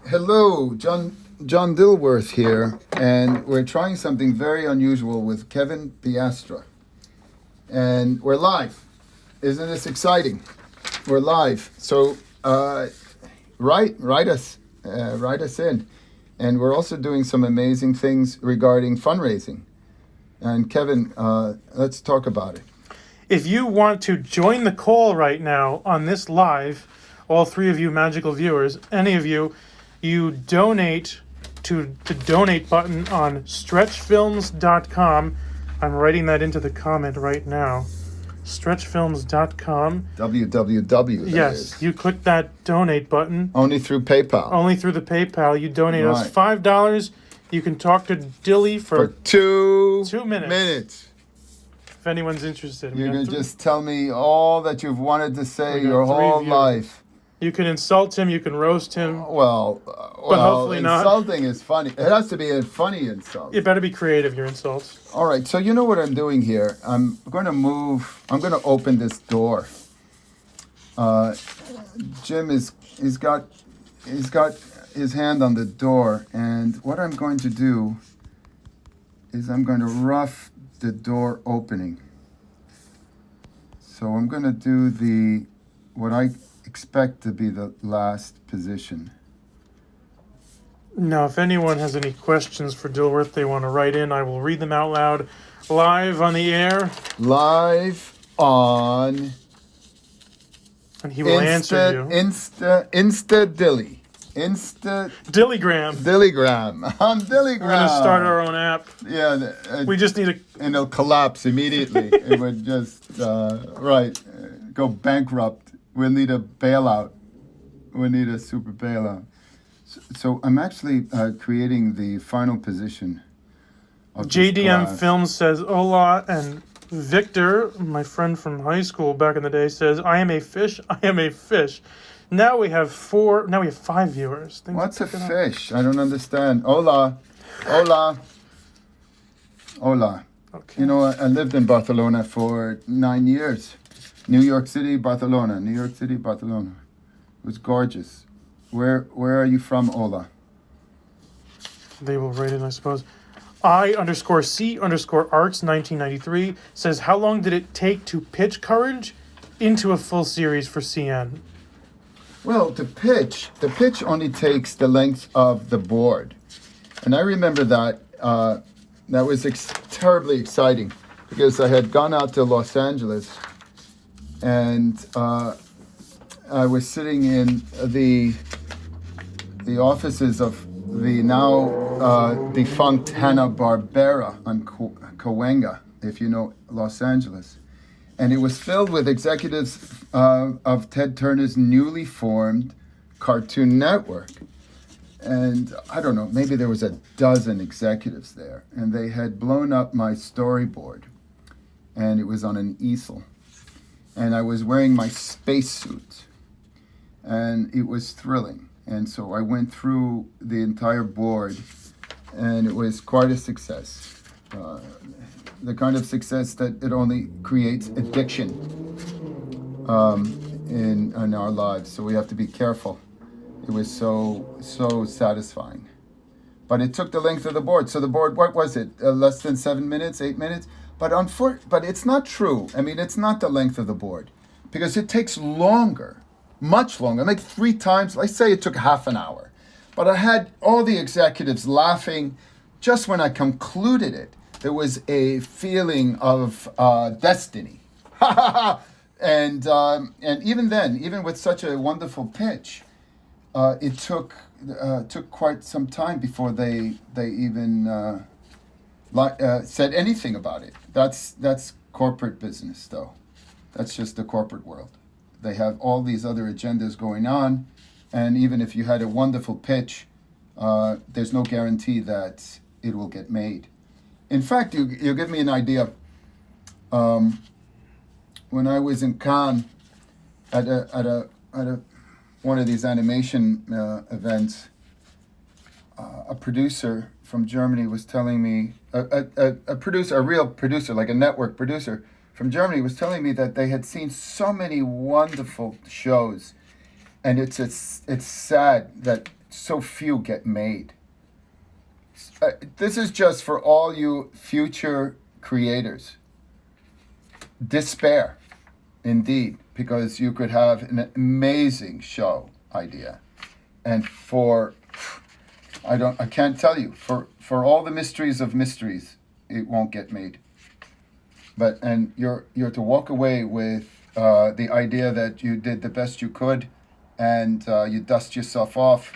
Hello, John Dilworth here, and we're trying something very unusual with Kevin Piastra. And we're live. Isn't this exciting? We're live. So write us in. And we're also doing some amazing things regarding fundraising. And Kevin, let's talk about it. If you want to join the call right now on this live, all three of you magical viewers, any of you, you donate to the donate button on stretchfilms.com. I'm writing that into the comment right now. Stretchfilms.com. www. Yes, you click that donate button. Only through PayPal. Only through the PayPal. You donate us $5. You can talk to Dilly for 2 minutes. If anyone's interested. You can just tell me all that you've wanted to say your whole life. You can insult him, you can roast him. Well, hopefully not. Insulting is funny. It has to be a funny insult. It better be creative, your insults. All right, so you know what I'm doing here. I'm going to open this door. Jim he's got his hand on the door, and what I'm going to do is I'm going to rough the door opening. So I'm going to do what I expect to be the last position. Now, if anyone has any questions for Dilworth they want to write in, I will read them out loud live on the air. Live on... And he will answer you. Insta Dilly. Dillygram. Dillygram. On Dillygram. We're going to start our own app. Yeah. We just need and it'll collapse immediately. It would just, go bankrupt. We'll need a bailout. We'll need a super bailout. So I'm actually creating the final position of JDM Films says hola, and Victor, my friend from high school back in the day, says, I am a fish, I am a fish. Now we have 5 viewers. What's a fish? I don't understand. Hola. Okay. You know, I lived in Barcelona for 9 years. New York City, Barcelona. It was gorgeous. Where are you from, Ola? They will write it, I suppose. I_C_Arts 1993 says, how long did it take to pitch Courage into a full series for CN? Well, the pitch only takes the length of the board. And I remember that was terribly exciting because I had gone out to Los Angeles and I was sitting in the offices of the now defunct Hanna-Barbera on Cahuenga, if you know Los Angeles. And it was filled with executives of Ted Turner's newly formed Cartoon Network. And I don't know, maybe there was a dozen executives there. And they had blown up my storyboard. And it was on an easel. And I was wearing my spacesuit. And it was thrilling. And so I went through the entire board. And it was quite a success. The kind of success that it only creates addiction in our lives. So we have to be careful. It was so satisfying. But it took the length of the board. So the board, what was it? Less than 7 minutes, 8 minutes? But it's not true. I mean, it's not the length of the board. Because it takes longer, much longer. Like 3 times, let's say it took half an hour. But I had all the executives laughing just when I concluded it. There was a feeling of destiny. And even then, even with such a wonderful pitch, it took quite some time before they even said anything about it. That's corporate business, though. That's just the corporate world. They have all these other agendas going on, and even if you had a wonderful pitch, there's no guarantee that it will get made. In fact, you give me an idea. When I was in Cannes at one of these animation events, a producer from Germany was telling me, a real producer, like a network producer from Germany, was telling me that they had seen so many wonderful shows, and it's sad that so few get made. This is just for all you future creators. Despair, indeed, because you could have an amazing show idea. And I can't tell you, for all the mysteries of mysteries, it won't get made. And you're to walk away with the idea that you did the best you could, and you dust yourself off,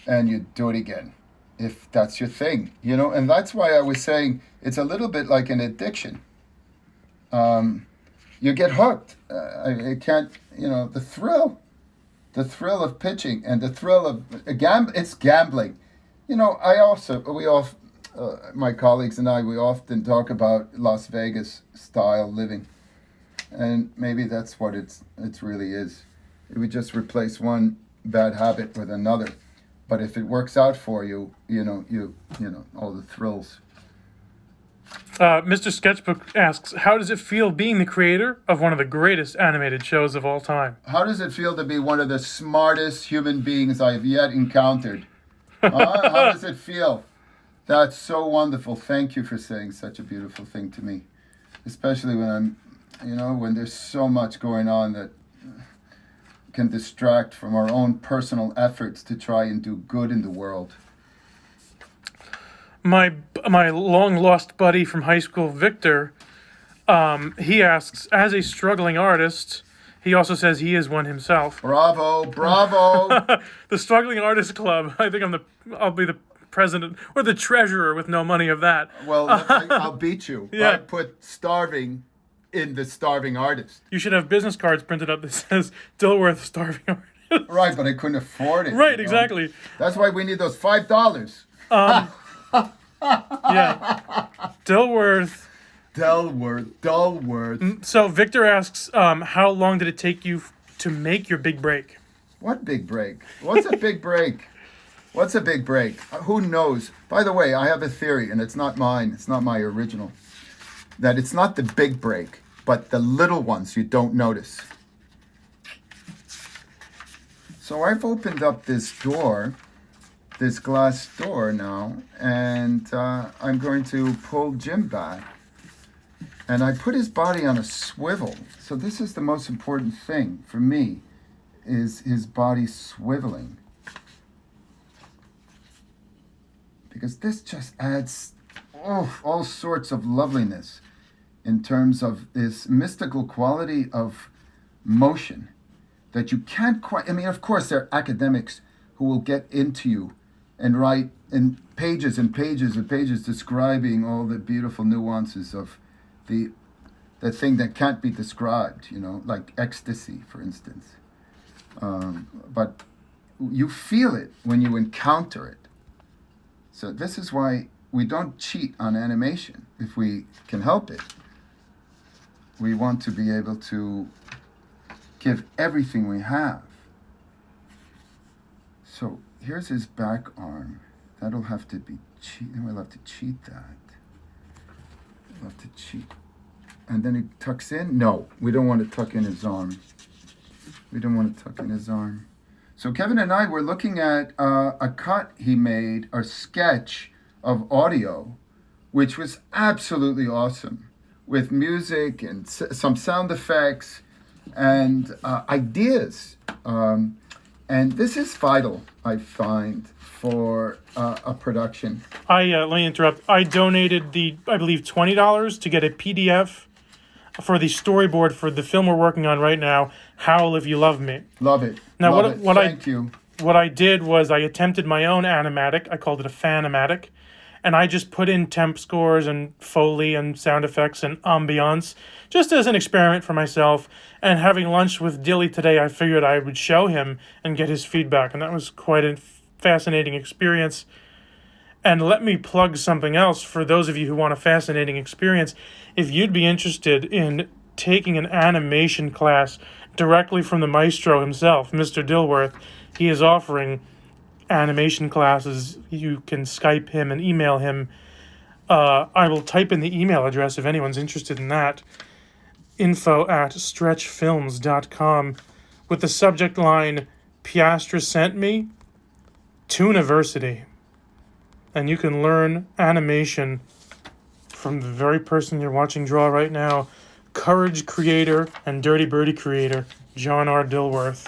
and you do it again, if that's your thing, And that's why I was saying it's a little bit like an addiction. You get hooked. I can't, the thrill of pitching and the thrill of it's gambling. My colleagues and I, we often talk about Las Vegas style living, and maybe that's what it really is. It would just replace one bad habit with another, but if it works out for you, all the thrills. Mr. Sketchbook asks, how does it feel being the creator of one of the greatest animated shows of all time? How does it feel to be one of the smartest human beings I've yet encountered? How does it feel? That's so wonderful. Thank you for saying such a beautiful thing to me, especially when when there's so much going on that can distract from our own personal efforts to try and do good in the world. My long lost buddy from high school, Victor, he asks, as a struggling artist, he also says he is one himself. Bravo. The Struggling Artist Club. I think I'll be the president or the treasurer with no money of that. Well, I'll beat you. Yeah. I put starving in the starving artist. You should have business cards printed up that says Dilworth Starving Artist. Right, but I couldn't afford it. Right, exactly. That's why we need those $5. Yeah. Dilworth. Dullworth. So Victor asks, how long did it take you to make your big break? What big break? What's a big break? What's a big break? Who knows? By the way, I have a theory, and it's not mine. It's not my original. That it's not the big break, but the little ones you don't notice. So I've opened up this door, this glass door now, and I'm going to pull Jim back. And I put his body on a swivel. So this is the most important thing for me, is his body swiveling. Because this just adds all sorts of loveliness in terms of this mystical quality of motion that you can't quite... I mean, of course, there are academics who will get into you and write in pages and pages and pages describing all the beautiful nuances of the thing that can't be described, like ecstasy, for instance. But you feel it when you encounter it. So this is why we don't cheat on animation if we can help it. We want to be able to give everything we have. So here's his back arm. That'll have to be we'll have to cheat that. We'll have to cheat. And then he tucks in. No, we don't want to tuck in his arm. So Kevin and I were looking at a cut he made, a sketch of audio, which was absolutely awesome, with music and some sound effects and ideas. And this is vital, I find, for a production. Let me interrupt. I donated I believe $20 to get a PDF for the storyboard for the film we're working on right now, Howl If You Love Me. Love it. Now, Thank you. What I did was I attempted my own animatic. I called it a Fanimatic. And I just put in temp scores and Foley and sound effects and ambiance just as an experiment for myself. And having lunch with Dilly today, I figured I would show him and get his feedback. And that was quite a fascinating experience. And let me plug something else for those of you who want a fascinating experience. If you'd be interested in taking an animation class directly from the maestro himself, Mr. Dilworth, he is offering animation classes. You can Skype him and email him. I will type in the email address if anyone's interested in that. info@stretchfilms.com with the subject line, Piastra sent me Tooniversity. And you can learn animation from the very person you're watching draw right now, Courage creator and Dirty Birdie creator, John R. Dilworth.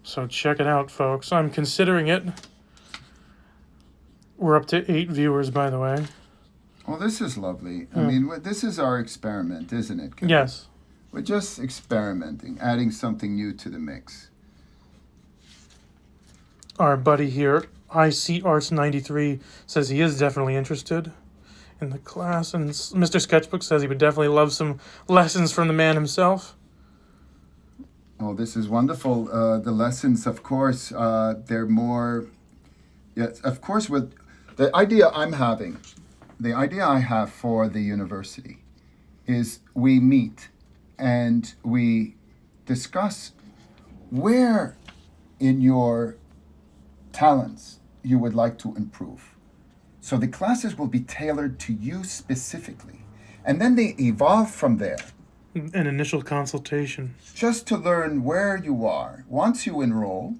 So check it out, folks. I'm considering it. We're up to 8 viewers, by the way. Well, this is lovely. I mean, this is our experiment, isn't it, Kevin? Yes. We're just experimenting, adding something new to the mix. Our buddy here, IC Arts 93, says he is definitely interested in the class, and Mr. Sketchbook says he would definitely love some lessons from the man himself. Oh, this is wonderful. The lessons, of course, they're more... Yes, of course, with the idea I have for the university is we meet and we discuss where in your talents you would like to improve. So the classes will be tailored to you specifically. And then they evolve from there. An initial consultation. Just to learn where you are. Once you enroll,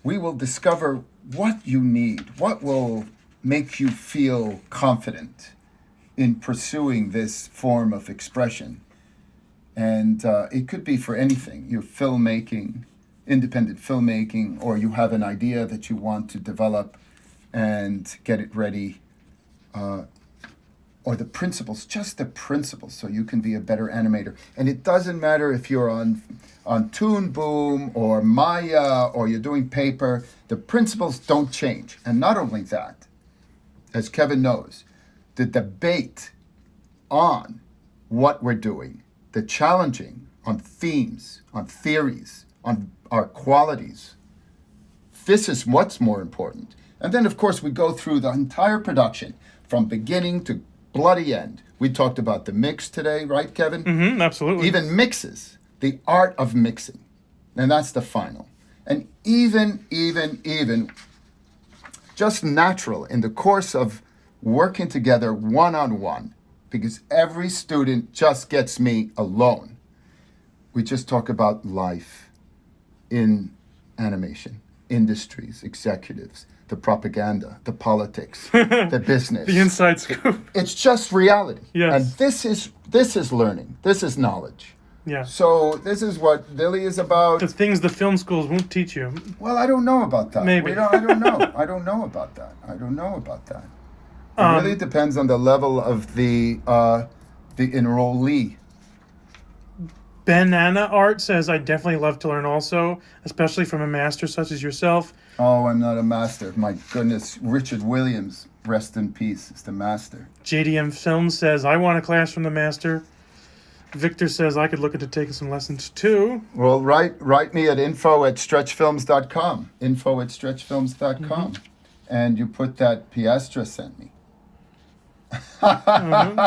we will discover what you need, what will make you feel confident in pursuing this form of expression. And it could be for anything. You're filmmaking, independent filmmaking, or you have an idea that you want to develop and get it ready. Or the principles, just the principles, so you can be a better animator. And it doesn't matter if you're on Toon Boom or Maya or you're doing paper, the principles don't change. And not only that, as Kevin knows, the debate on what we're doing, the challenging on themes, on theories, on our qualities, this is what's more important. And then, of course, we go through the entire production from beginning to bloody end. We talked about the mix today, right, Kevin? Mm-hmm, absolutely. Even mixes, the art of mixing. And that's the final. And even, just natural in the course of working together one-on-one, because every student just gets me alone. We just talk about life in animation, industries, executives, the propaganda, the politics, the business. The inside scoop. It's just reality. Yes. And this is learning. This is knowledge. Yeah. So this is what Dilly is about. The things the film schools won't teach you. Well, I don't know about that. Maybe. I don't know. I don't know about that. It really depends on the level of the enrollee. Banana Art says, I definitely love to learn also, especially from a master such as yourself. Oh, I'm not a master. My goodness, Richard Williams, rest in peace, is the master. JDM Films says, I want a class from the master. Victor says, I could look into taking some lessons too. Well, write me at info@stretchfilms.com. Info@stretchfilms.com. Mm-hmm. And you put that Piastra sent me. Mm-hmm.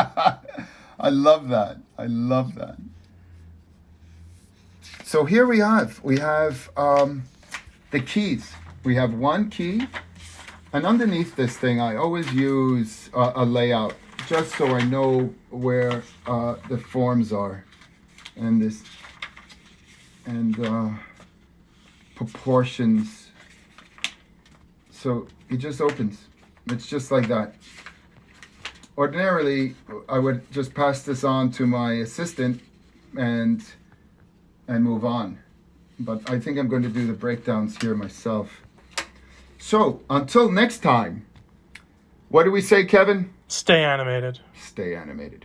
I love that. So here we have the keys. We have one key, and underneath this thing, I always use a layout just so I know where the forms are, and proportions. So it just opens. It's just like that. Ordinarily, I would just pass this on to my assistant and move on. But I think I'm going to do the breakdowns here myself. So, until next time, what do we say, Kevin? Stay animated. Stay animated.